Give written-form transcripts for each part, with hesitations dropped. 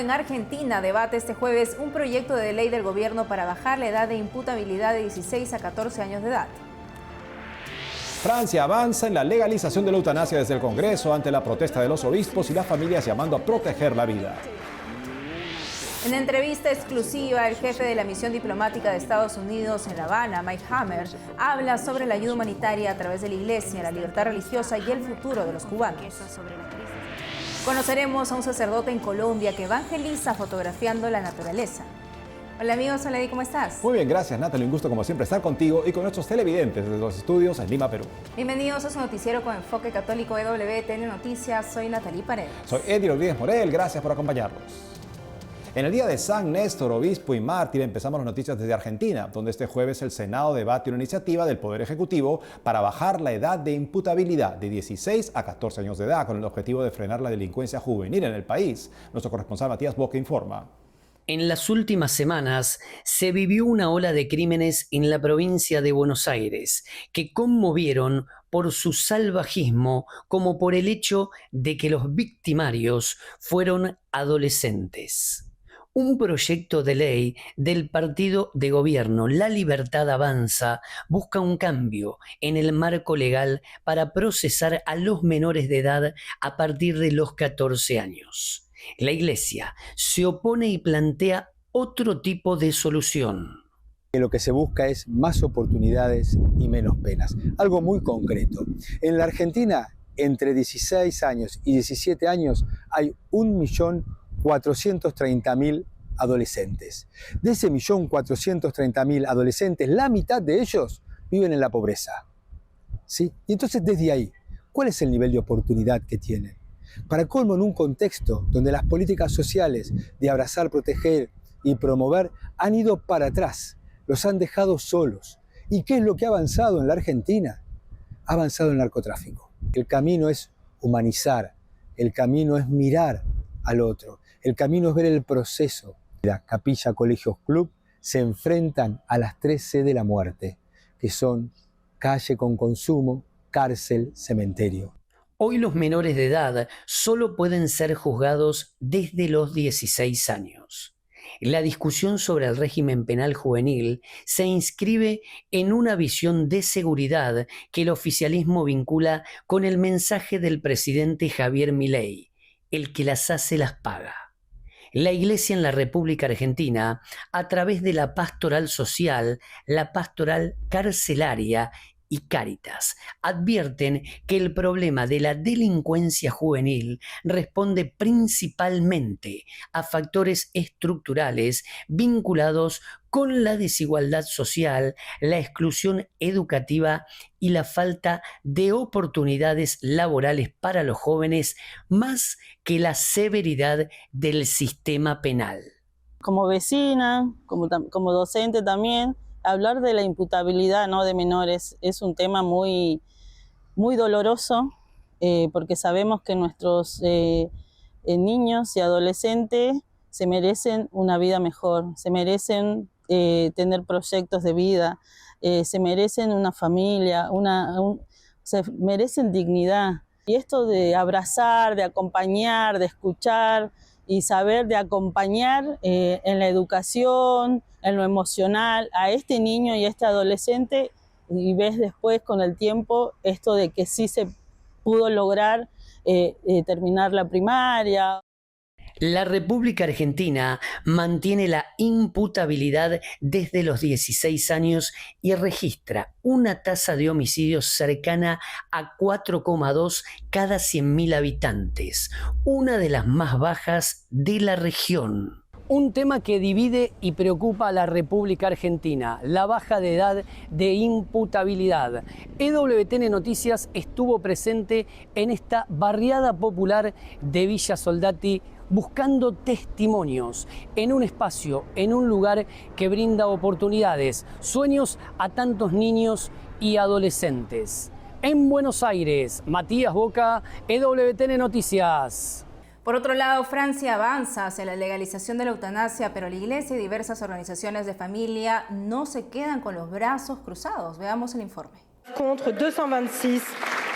en Argentina debate este jueves un proyecto de ley del gobierno para bajar la edad de imputabilidad de 16 a 14 años de edad. Francia avanza en la legalización de la eutanasia desde el Congreso ante la protesta de los obispos y las familias llamando a proteger la vida. En entrevista exclusiva, el jefe de la misión diplomática de Estados Unidos en La Habana, Mike Hammer, habla sobre la ayuda humanitaria a través de la Iglesia, la libertad religiosa y el futuro de los cubanos. Conoceremos a un sacerdote en Colombia que evangeliza fotografiando la naturaleza. Hola amigos, hola Eddie, ¿cómo estás? Muy bien, gracias Natalie, un gusto como siempre estar contigo y con nuestros televidentes desde los estudios en Lima, Perú. Bienvenidos a su noticiero con enfoque católico EWTN Noticias, soy Natalie Paredes. Soy Eddie Rodríguez Morel, gracias por acompañarnos. En el día de San Néstor, obispo y mártir, empezamos las noticias desde Argentina, donde este jueves el Senado debate una iniciativa del Poder Ejecutivo para bajar la edad de imputabilidad de 16 a 14 años de edad, con el objetivo de frenar la delincuencia juvenil en el país. Nuestro corresponsal Matías Boca informa. En las últimas semanas se vivió una ola de crímenes en la provincia de Buenos Aires que conmovieron por su salvajismo como por el hecho de que los victimarios fueron adolescentes. Un proyecto de ley del partido de gobierno La Libertad Avanza busca un cambio en el marco legal para procesar a los menores de edad a partir de los 14 años. La Iglesia se opone y plantea otro tipo de solución. Lo que se busca es más oportunidades y menos penas. Algo muy concreto. En la Argentina, entre 16 años y 17 años, hay 1.430.000 adolescentes. De ese 1.430.000 adolescentes, la mitad de ellos viven en la pobreza. ¿Sí? Y entonces, desde ahí, ¿cuál es el nivel de oportunidad que tienen? Para colmo, en un contexto donde las políticas sociales de abrazar, proteger y promover han ido para atrás, los han dejado solos. ¿Y qué es lo que ha avanzado en la Argentina? Ha avanzado el narcotráfico. El camino es humanizar, el camino es mirar al otro, el camino es ver el proceso. La capilla, colegios, club se enfrentan a las 3C de la muerte, que son calle con consumo, cárcel, cementerio. Hoy los menores de edad solo pueden ser juzgados desde los 16 años. La discusión sobre el régimen penal juvenil se inscribe en una visión de seguridad que el oficialismo vincula con el mensaje del presidente Javier Milei: el que las hace las paga. La Iglesia en la República Argentina, a través de la pastoral social, la pastoral carcelaria y Cáritas, advierten que el problema de la delincuencia juvenil responde principalmente a factores estructurales vinculados con la desigualdad social, la exclusión educativa y la falta de oportunidades laborales para los jóvenes, más que la severidad del sistema penal. Como vecina, como docente también, hablar de la imputabilidad, ¿no?, de menores es un tema muy, muy doloroso, porque sabemos que nuestros niños y adolescentes se merecen una vida mejor, se merecen tener proyectos de vida, se merecen una familia, se merecen dignidad. Y esto de abrazar, de acompañar, de escuchar y saber de acompañar en la educación, en lo emocional, a este niño y a este adolescente, y ves después con el tiempo esto de que sí se pudo lograr terminar la primaria. La República Argentina mantiene la imputabilidad desde los 16 años y registra una tasa de homicidios cercana a 4,2 cada 100.000 habitantes, una de las más bajas de la región. Un tema que divide y preocupa a la República Argentina, la baja de edad de imputabilidad. EWTN Noticias estuvo presente en esta barriada popular de Villa Soldati, buscando testimonios en un espacio, en un lugar que brinda oportunidades, sueños a tantos niños y adolescentes. En Buenos Aires, Matías Boca, EWTN Noticias. Por otro lado, Francia avanza hacia la legalización de la eutanasia, pero la Iglesia y diversas organizaciones de familia no se quedan con los brazos cruzados. Veamos el informe. Contre 226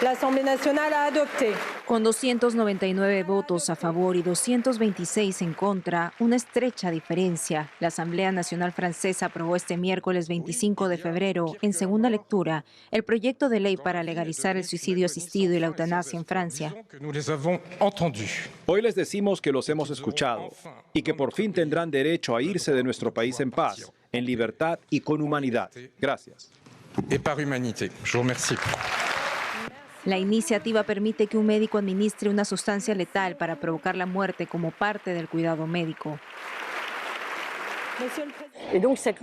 L'Assemblée nationale a adopté. Con 299 votos a favor y 226 en contra, una estrecha diferencia, la Asamblea Nacional Francesa aprobó este miércoles 25 de febrero, en segunda lectura, el proyecto de ley para legalizar el suicidio asistido y la eutanasia en Francia. Hoy les decimos que los hemos escuchado y que por fin tendrán derecho a irse de nuestro país en paz, en libertad y con humanidad. Gracias. La iniciativa permite que un médico administre una sustancia letal para provocar la muerte como parte del cuidado médico.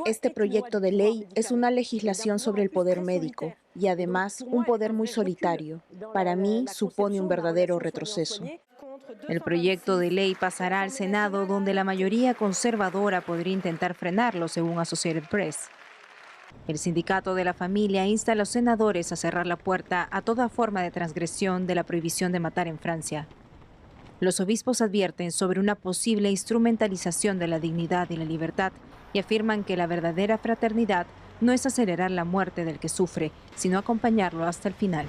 Este proyecto de ley es una legislación sobre el poder médico y además un poder muy solitario. Para mí supone un verdadero retroceso. El proyecto de ley pasará al Senado, donde la mayoría conservadora podría intentar frenarlo, según Associated Press. El sindicato de la familia insta a los senadores a cerrar la puerta a toda forma de transgresión de la prohibición de matar en Francia. Los obispos advierten sobre una posible instrumentalización de la dignidad y la libertad y afirman que la verdadera fraternidad no es acelerar la muerte del que sufre, sino acompañarlo hasta el final.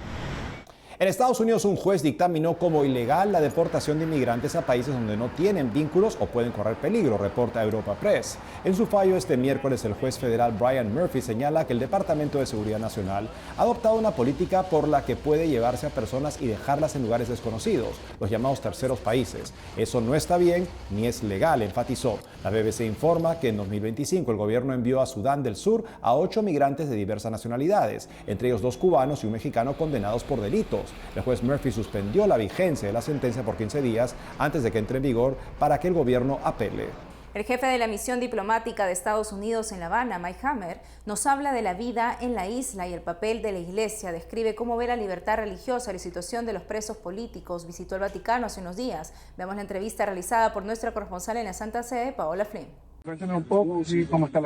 En Estados Unidos, un juez dictaminó como ilegal la deportación de inmigrantes a países donde no tienen vínculos o pueden correr peligro, reporta Europa Press. En su fallo este miércoles, el juez federal Brian Murphy señala que el Departamento de Seguridad Nacional ha adoptado una política por la que puede llevarse a personas y dejarlas en lugares desconocidos, los llamados terceros países. Eso no está bien ni es legal, enfatizó. La BBC informa que en 2025 el gobierno envió a Sudán del Sur a 8 migrantes de diversas nacionalidades, entre ellos 2 cubanos y un mexicano condenados por delitos. El juez Murphy suspendió la vigencia de la sentencia por 15 días antes de que entre en vigor para que el gobierno apele. El jefe de la misión diplomática de Estados Unidos en La Habana, Mike Hammer, nos habla de la vida en la isla y el papel de la Iglesia. Describe cómo ve la libertad religiosa y la situación de los presos políticos. Visitó el Vaticano hace unos días. Veamos la entrevista realizada por nuestra corresponsal en la Santa Sede, Paola Flynn.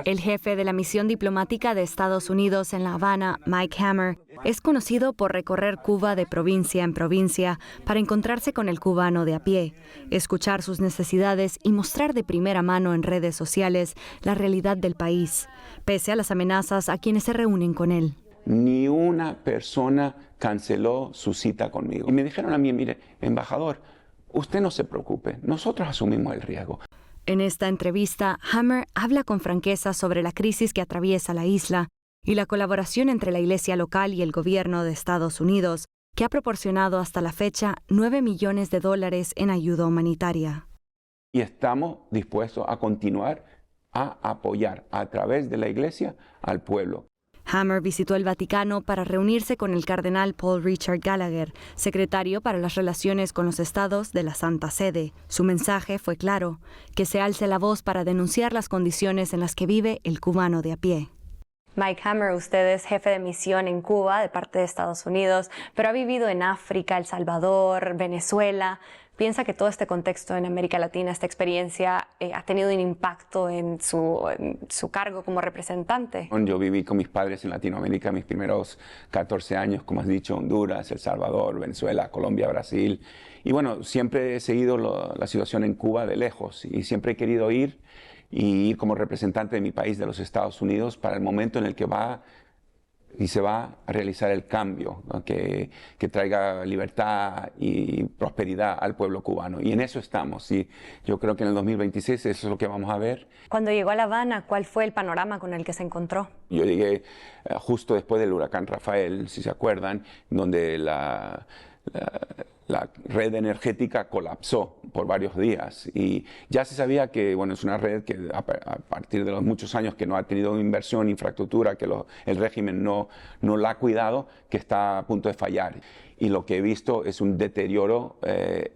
El jefe de la misión diplomática de Estados Unidos en La Habana, Mike Hammer, es conocido por recorrer Cuba de provincia en provincia para encontrarse con el cubano de a pie, escuchar sus necesidades y mostrar de primera mano en redes sociales la realidad del país, pese a las amenazas a quienes se reúnen con él. Ni una persona canceló su cita conmigo. Y me dijeron a mí, mire, embajador, usted no se preocupe, nosotros asumimos el riesgo. En esta entrevista, Hammer habla con franqueza sobre la crisis que atraviesa la isla y la colaboración entre la iglesia local y el gobierno de Estados Unidos, que ha proporcionado hasta la fecha $9 millones en ayuda humanitaria. Y estamos dispuestos a continuar a apoyar a través de la iglesia al pueblo. Hammer visitó el Vaticano para reunirse con el cardenal Paul Richard Gallagher, secretario para las relaciones con los estados de la Santa Sede. Su mensaje fue claro, que se alce la voz para denunciar las condiciones en las que vive el cubano de a pie. Mike Hammer, usted es jefe de misión en Cuba de parte de Estados Unidos, pero ha vivido en África, El Salvador, Venezuela. ¿Piensa que todo este contexto en América Latina, esta experiencia, ha tenido un impacto en su cargo como representante? Yo viví con mis padres en Latinoamérica mis primeros 14 años, como has dicho, Honduras, El Salvador, Venezuela, Colombia, Brasil. Y bueno, siempre he seguido la situación en Cuba de lejos y siempre he querido ir como representante de mi país, de los Estados Unidos, para el momento en el que se va a realizar el cambio, ¿no? que traiga libertad y prosperidad al pueblo cubano. Y en eso estamos. Y yo creo que en el 2026 eso es lo que vamos a ver. Cuando llegó a La Habana, ¿cuál fue el panorama con el que se encontró? Yo llegué justo después del huracán Rafael, si se acuerdan, donde la red energética colapsó por varios días y ya se sabía que es una red que a partir de los muchos años que no ha tenido inversión, infraestructura, que el régimen no la ha cuidado, que está a punto de fallar. Y lo que he visto es un deterioro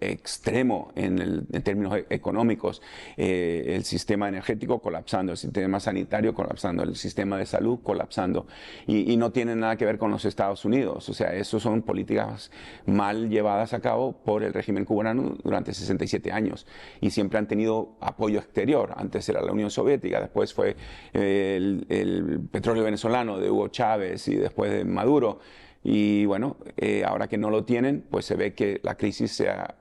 extremo en términos económicos. El sistema energético colapsando, el sistema sanitario colapsando, el sistema de salud colapsando. Y no tiene nada que ver con los Estados Unidos. O sea, eso son políticas mal llevadas a cabo por el régimen cubano durante 67 años. Y siempre han tenido apoyo exterior. Antes era la Unión Soviética, después fue el petróleo venezolano de Hugo Chávez y después de Maduro. Y bueno, ahora que no lo tienen, pues se ve que la crisis se ha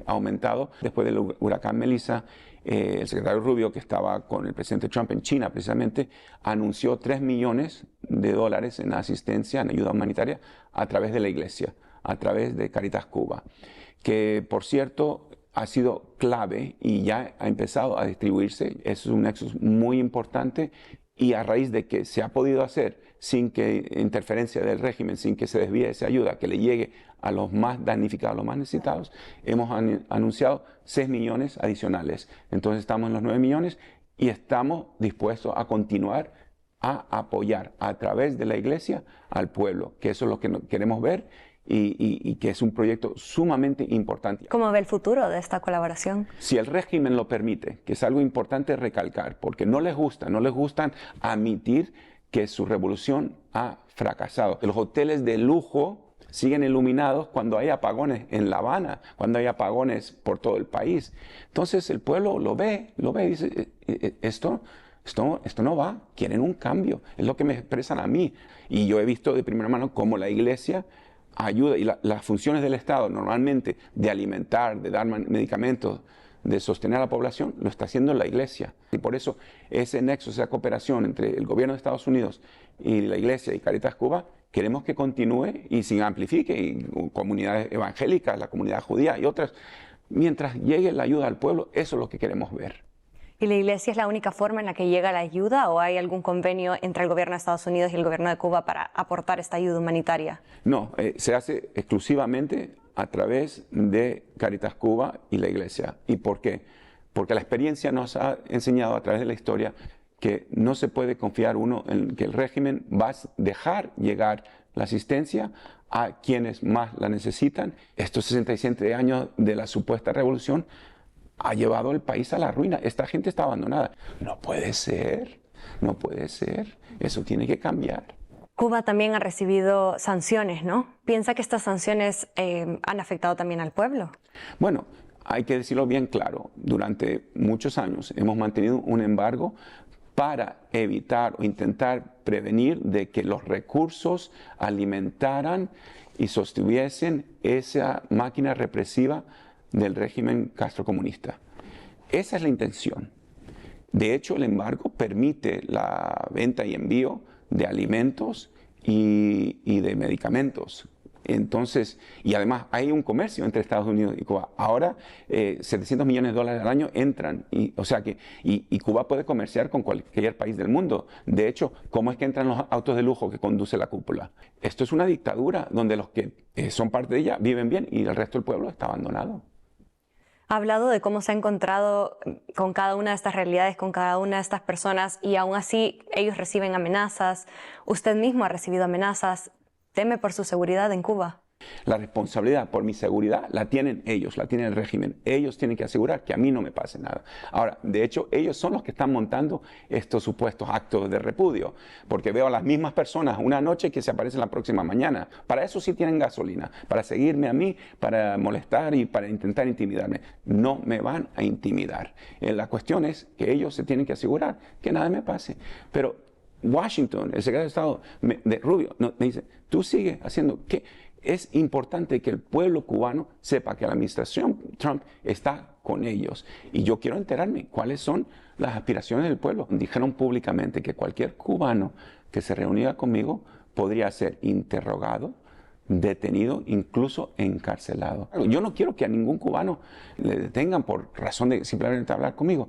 aumentado. Después del huracán Melissa, el secretario Rubio, que estaba con el presidente Trump en China precisamente, anunció $3 millones en asistencia, en ayuda humanitaria, a través de la iglesia, a través de Caritas Cuba, que por cierto ha sido clave y ya ha empezado a distribuirse. Es un nexo muy importante y a raíz de que se ha podido hacer sin que interferencia del régimen, sin que se desvíe esa ayuda, que le llegue a los más damnificados, a los más necesitados, hemos anunciado 6 millones adicionales. Entonces estamos en los 9 millones y estamos dispuestos a continuar a apoyar a través de la iglesia al pueblo, que eso es lo que queremos ver y que es un proyecto sumamente importante. ¿Cómo ve el futuro de esta colaboración? Si el régimen lo permite, que es algo importante recalcar, porque no les gustan admitir que su revolución ha fracasado. Los hoteles de lujo siguen iluminados cuando hay apagones en La Habana, cuando hay apagones por todo el país. Entonces el pueblo lo ve y dice, esto no va, quieren un cambio, es lo que me expresan a mí. Y yo he visto de primera mano cómo la iglesia ayuda y las funciones del Estado normalmente de alimentar, de dar medicamentos, de sostener a la población, lo está haciendo la iglesia. Y por eso ese nexo, esa cooperación entre el gobierno de Estados Unidos y la iglesia y Caritas Cuba, queremos que continúe y se amplifique, y comunidades evangélicas, la comunidad judía y otras, mientras llegue la ayuda al pueblo, eso es lo que queremos ver. ¿Y la iglesia es la única forma en la que llega la ayuda o hay algún convenio entre el gobierno de Estados Unidos y el gobierno de Cuba para aportar esta ayuda humanitaria? No, se hace exclusivamente a través de Caritas Cuba y la iglesia. ¿Y por qué? Porque la experiencia nos ha enseñado a través de la historia que no se puede confiar uno en que el régimen va a dejar llegar la asistencia a quienes más la necesitan. Estos 67 años de la supuesta revolución ha llevado el país a la ruina. Esta gente está abandonada. No puede ser, no puede ser. Eso tiene que cambiar. Cuba también ha recibido sanciones, ¿no? ¿Piensa que estas sanciones han afectado también al pueblo? Bueno, hay que decirlo bien claro. Durante muchos años hemos mantenido un embargo para evitar o intentar prevenir de que los recursos alimentaran y sostuviesen esa máquina represiva del régimen castrocomunista. Esa es la intención. De hecho, el embargo permite la venta y envío de alimentos y de medicamentos. Entonces, y además hay un comercio entre Estados Unidos y Cuba. Ahora $700 millones al año entran, y Cuba puede comerciar con cualquier país del mundo. De hecho, ¿cómo es que entran los autos de lujo que conduce la cúpula? Esto es una dictadura donde los que son parte de ella viven bien y el resto del pueblo está abandonado. Ha hablado de cómo se ha encontrado con cada una de estas realidades, con cada una de estas personas, y aún así ellos reciben amenazas. Usted mismo ha recibido amenazas. ¿Teme por su seguridad en Cuba? La responsabilidad por mi seguridad la tienen ellos, la tiene el régimen. Ellos tienen que asegurar que a mí no me pase nada. Ahora, de hecho, ellos son los que están montando estos supuestos actos de repudio, porque veo a las mismas personas una noche que se aparecen la próxima mañana. Para eso sí tienen gasolina, para seguirme a mí, para molestar y para intentar intimidarme. No me van a intimidar. La cuestión es que ellos se tienen que asegurar que nada me pase. Pero Washington, el secretario de Estado de Rubio, me dice, tú sigues haciendo ¿qué? Es importante que el pueblo cubano sepa que la administración Trump está con ellos. Y yo quiero enterarme cuáles son las aspiraciones del pueblo. Dijeron públicamente que cualquier cubano que se reuniera conmigo podría ser interrogado, detenido, incluso encarcelado. Yo no quiero que a ningún cubano le detengan por razón de simplemente hablar conmigo.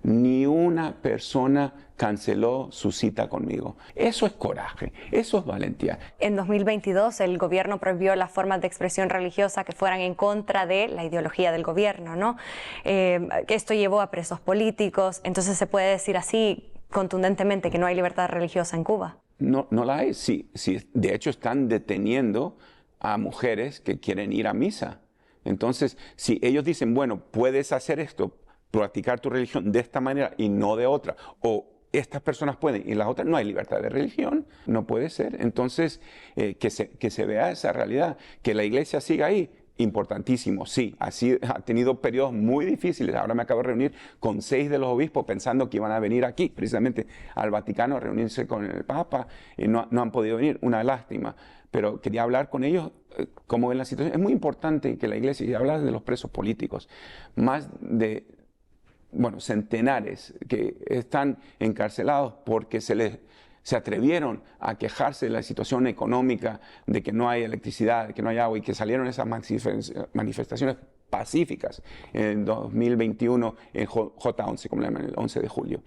Ni una persona canceló su cita conmigo. Eso es coraje, eso es valentía. En 2022 el gobierno prohibió las formas de expresión religiosa que fueran en contra de la ideología del gobierno, ¿no? Esto llevó a presos políticos. Entonces se puede decir así contundentemente que no hay libertad religiosa en Cuba. No la hay. Sí, de hecho están deteniendo a mujeres que quieren ir a misa. Entonces, si ellos dicen, bueno, puedes hacer esto, practicar tu religión de esta manera y no de otra, o estas personas pueden y las otras, no hay libertad de religión, no puede ser. Entonces, que se vea esa realidad, que la iglesia siga ahí, importantísimo, sí, así ha tenido periodos muy difíciles. Ahora me acabo de reunir con 6 de los obispos pensando que iban a venir aquí, precisamente al Vaticano, a reunirse con el Papa, y no han podido venir, una lástima. Pero quería hablar con ellos cómo ven la situación. Es muy importante que la iglesia, y hablas de los presos políticos, más de centenares que están encarcelados porque se les se atrevieron a quejarse de la situación económica, de que no hay electricidad, de que no hay agua, y que salieron esas manifestaciones pacíficas en 2021 en J11, como le llaman, el 11 de julio.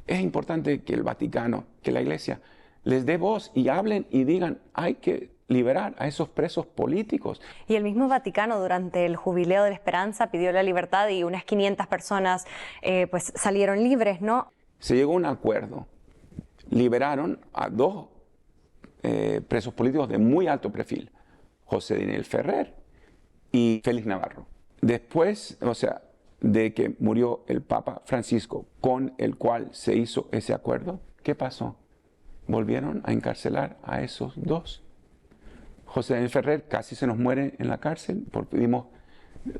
Es importante que el Vaticano, que la Iglesia, les dé voz y hablen y digan, hay que liberar a esos presos políticos. Y el mismo Vaticano durante el Jubileo de la Esperanza pidió la libertad y unas 500 personas pues salieron libres, ¿no? Se llegó a un acuerdo. Liberaron a 2 presos políticos de muy alto perfil, José Daniel Ferrer y Félix Navarro. Después, o sea, de que murió el Papa Francisco, con el cual se hizo ese acuerdo, ¿qué pasó? Volvieron a encarcelar a esos 2. José Daniel Ferrer casi se nos muere en la cárcel, porque pudimos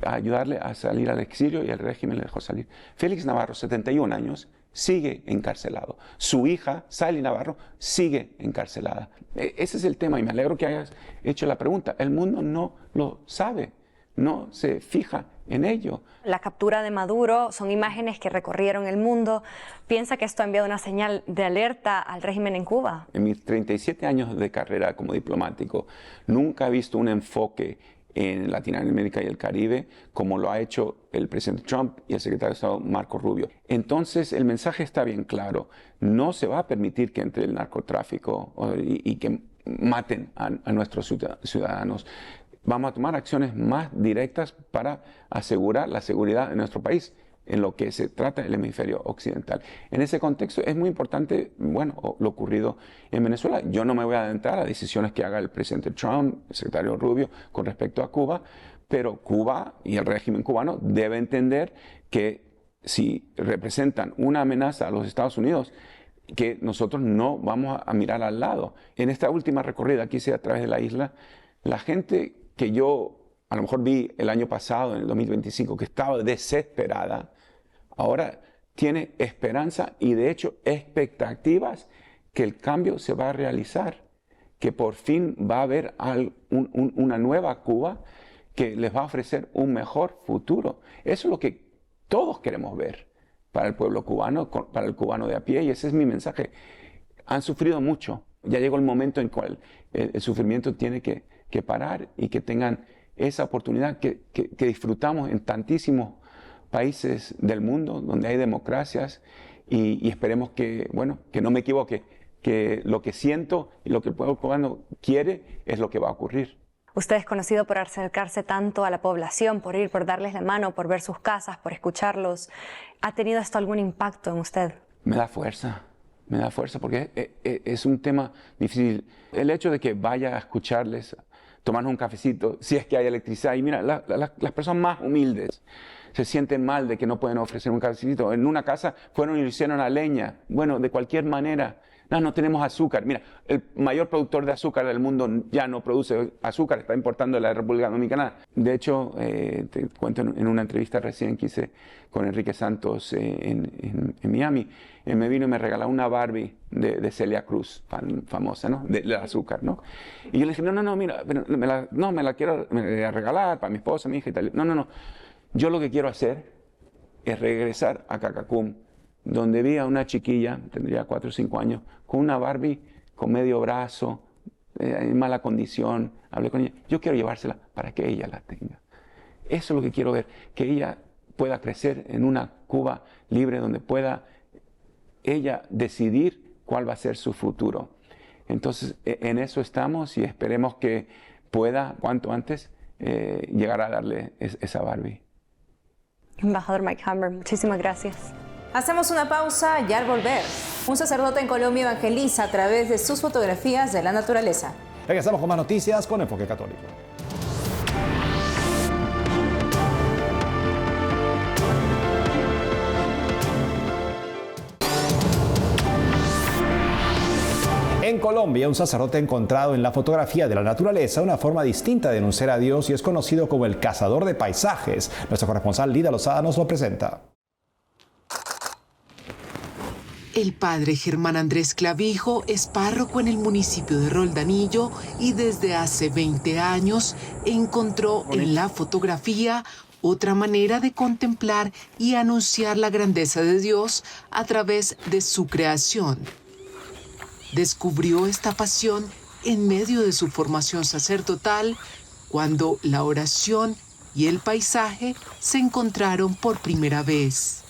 ayudarle a salir al exilio y el régimen le dejó salir. Félix Navarro, 71 años, sigue encarcelado. Su hija, Sally Navarro, sigue encarcelada. Ese es el tema y me alegro que hayas hecho la pregunta. El mundo no lo sabe, no se fija en ello. La captura de Maduro son imágenes que recorrieron el mundo. ¿Piensa que esto ha enviado una señal de alerta al régimen en Cuba? En mis 37 años de carrera como diplomático, nunca he visto un enfoque en Latinoamérica y el Caribe como lo ha hecho el presidente Trump y el secretario de Estado Marco Rubio. Entonces el mensaje está bien claro. No se va a permitir que entre el narcotráfico y que maten a nuestros ciudadanos. Vamos a tomar acciones más directas para asegurar la seguridad de nuestro país en lo que se trata del hemisferio occidental. En ese contexto es muy importante, bueno, lo ocurrido en Venezuela. Yo no me voy a adentrar a decisiones que haga el presidente Trump, el secretario Rubio, con respecto a Cuba, pero Cuba y el régimen cubano debe entender que si representan una amenaza a los Estados Unidos, que nosotros no vamos a mirar al lado. En esta última recorrida que hice a través de la isla, la gente que yo a lo mejor vi el año pasado, en el 2025, que estaba desesperada, ahora tiene esperanza y de hecho expectativas que el cambio se va a realizar, que por fin va a haber una nueva Cuba que les va a ofrecer un mejor futuro. Eso es lo que todos queremos ver para el pueblo cubano, para el cubano de a pie, y ese es mi mensaje. Han sufrido mucho, ya llegó el momento en cual el sufrimiento tiene que parar y que tengan esa oportunidad que disfrutamos en tantísimos países del mundo donde hay democracias y esperemos que, bueno, que no me equivoque, que lo que siento y lo que el pueblo cubano quiere es lo que va a ocurrir. Usted es conocido por acercarse tanto a la población, por ir, por darles la mano, por ver sus casas, por escucharlos. ¿Ha tenido esto algún impacto en usted? Me da fuerza porque es un tema difícil. El hecho de que vaya a escucharles, tomarnos un cafecito, si es que hay electricidad. Y mira, las personas más humildes se sienten mal de que no pueden ofrecer un cafecito. En una casa fueron y lo hicieron a leña. Bueno, de cualquier manera. No tenemos azúcar. Mira, el mayor productor de azúcar del mundo ya no produce azúcar, está importando de la República Dominicana. De hecho, te cuento en una entrevista recién que hice con Enrique Santos en Miami, me vino y me regaló una Barbie de Celia Cruz, famosa, ¿no? Del azúcar, ¿no? Y yo le dije, no, mira, me la quiero regalar para mi esposa, mi hija y tal. No. Yo lo que quiero hacer es regresar a Cacacum, donde vi a una chiquilla, tendría 4 o 5 años, con una Barbie con medio brazo, en mala condición. Hablé con ella. Yo quiero llevársela para que ella la tenga. Eso es lo que quiero ver, que ella pueda crecer en una Cuba libre donde pueda ella decidir cuál va a ser su futuro. Entonces, en eso estamos y esperemos que pueda, cuanto antes, llegar a darle esa Barbie. Embajador Mike Hammer, muchísimas gracias. Hacemos una pausa y al volver, un sacerdote en Colombia evangeliza a través de sus fotografías de la naturaleza. Regresamos con más noticias con Enfoque Católico. En Colombia, un sacerdote ha encontrado en la fotografía de la naturaleza una forma distinta de denunciar a Dios y es conocido como el cazador de paisajes. Nuestro corresponsal Lida Lozada nos lo presenta. El padre Germán Andrés Clavijo es párroco en el municipio de Roldanillo y desde hace 20 años encontró en la fotografía otra manera de contemplar y anunciar la grandeza de Dios a través de su creación. descubrió esta pasión en medio de su formación sacerdotal, cuando la oración y el paisaje se encontraron por primera vez.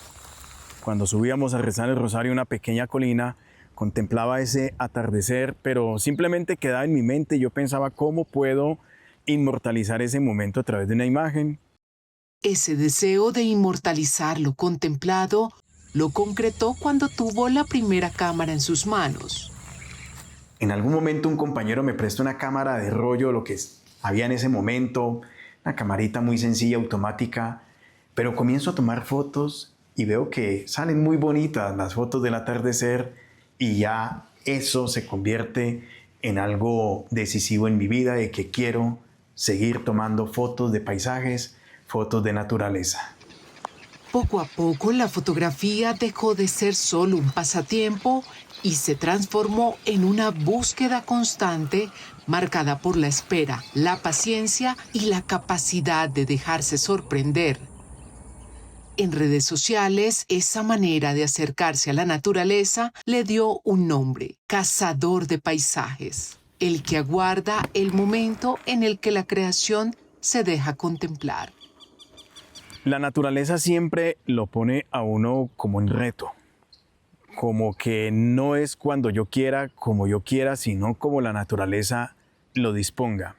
Cuando subíamos a rezar el rosario en una pequeña colina, contemplaba ese atardecer, pero simplemente quedaba en mi mente y yo pensaba cómo puedo inmortalizar ese momento a través de una imagen. Ese deseo de inmortalizar lo contemplado lo concretó cuando tuvo la primera cámara en sus manos. En algún momento un compañero me prestó una cámara de rollo, lo que había en ese momento, una camarita muy sencilla, automática, pero comienzo a tomar fotos y veo que salen muy bonitas las fotos del atardecer y ya eso se convierte en algo decisivo en mi vida, de que quiero seguir tomando fotos de paisajes, fotos de naturaleza. Poco a poco la fotografía dejó de ser solo un pasatiempo y se transformó en una búsqueda constante marcada por la espera, la paciencia y la capacidad de dejarse sorprender. En redes sociales, esa manera de acercarse a la naturaleza le dio un nombre: cazador de paisajes, el que aguarda el momento en el que la creación se deja contemplar. La naturaleza siempre lo pone a uno como en reto, como que no es cuando yo quiera, como yo quiera, sino como la naturaleza lo disponga.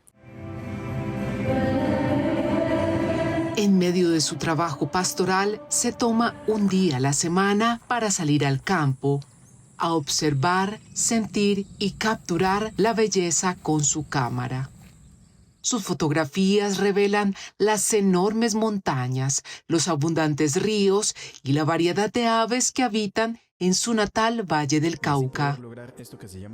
En medio de su trabajo pastoral, se toma un día a la semana para salir al campo, a observar, sentir y capturar la belleza con su cámara. Sus fotografías revelan las enormes montañas, los abundantes ríos y la variedad de aves que habitan en su natal Valle del Cauca.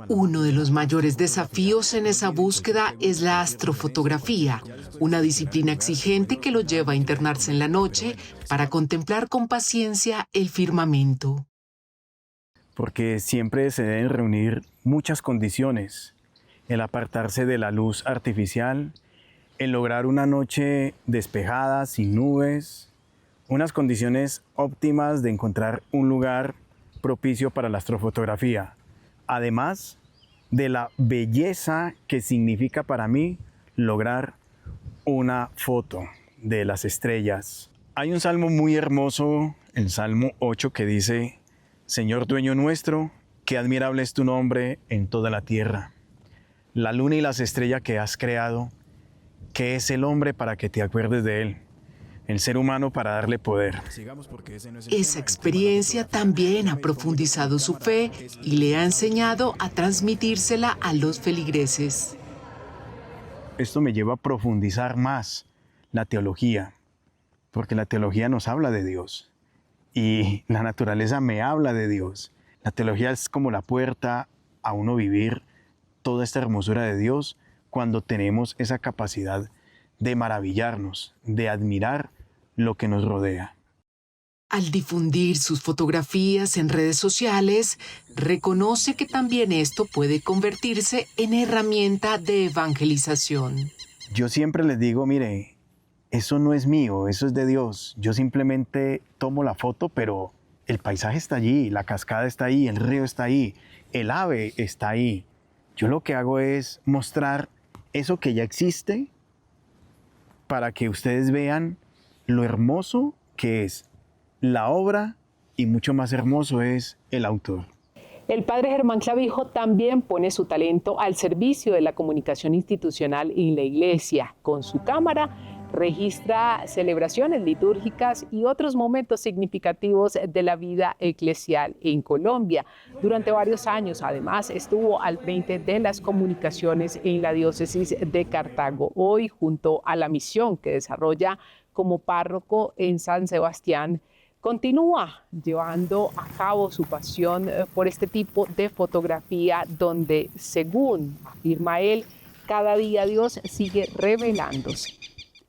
Uno de los mayores desafíos en esa búsqueda es la astrofotografía, una disciplina exigente que lo lleva a internarse en la noche para contemplar con paciencia el firmamento. Porque siempre se deben reunir muchas condiciones: el apartarse de la luz artificial, el lograr una noche despejada, sin nubes, unas condiciones óptimas de encontrar un lugar propicio para la astrofotografía, además de la belleza que significa para mí lograr una foto de las estrellas. Hay un salmo muy hermoso, el Salmo 8, que dice: Señor dueño nuestro, qué admirable es tu nombre en toda la tierra. La luna y las estrellas que has creado, ¿qué es el hombre para que te acuerdes de él? El ser humano para darle poder. Esa experiencia también ha profundizado su fe y le ha enseñado a transmitírsela a los feligreses. Esto me lleva a profundizar más la teología, porque la teología nos habla de Dios y la naturaleza me habla de Dios. La teología es como la puerta a uno vivir toda esta hermosura de Dios cuando tenemos esa capacidad de maravillarnos, de admirar lo que nos rodea. Al difundir sus fotografías en redes sociales, reconoce que también esto puede convertirse en herramienta de evangelización. Yo siempre les digo, mire, eso no es mío, eso es de Dios. Yo simplemente tomo la foto, pero el paisaje está allí, la cascada está ahí, el río está ahí, el ave está ahí. Yo lo que hago es mostrar eso que ya existe para que ustedes vean lo hermoso que es la obra y mucho más hermoso es el autor. El padre Germán Clavijo también pone su talento al servicio de la comunicación institucional en la iglesia. Con su cámara registra celebraciones litúrgicas y otros momentos significativos de la vida eclesial en Colombia. Durante varios años, además, estuvo al frente de las comunicaciones en la diócesis de Cartago. Hoy, junto a la misión que desarrolla como párroco en San Sebastián, continúa llevando a cabo su pasión por este tipo de fotografía donde, según afirma él, cada día Dios sigue revelándose.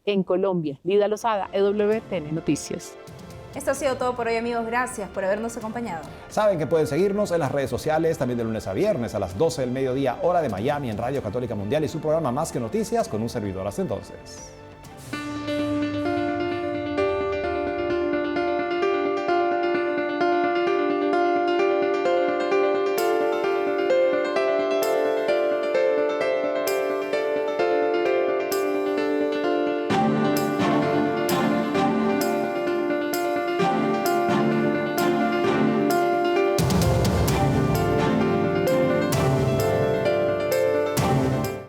En Colombia, Lida Lozada, EWTN Noticias. Esto ha sido todo por hoy, amigos. Gracias por habernos acompañado. Saben que pueden seguirnos en las redes sociales también de lunes a viernes a las 12 del mediodía, hora de Miami, en Radio Católica Mundial y su programa Más que Noticias con un servidor. Hasta entonces.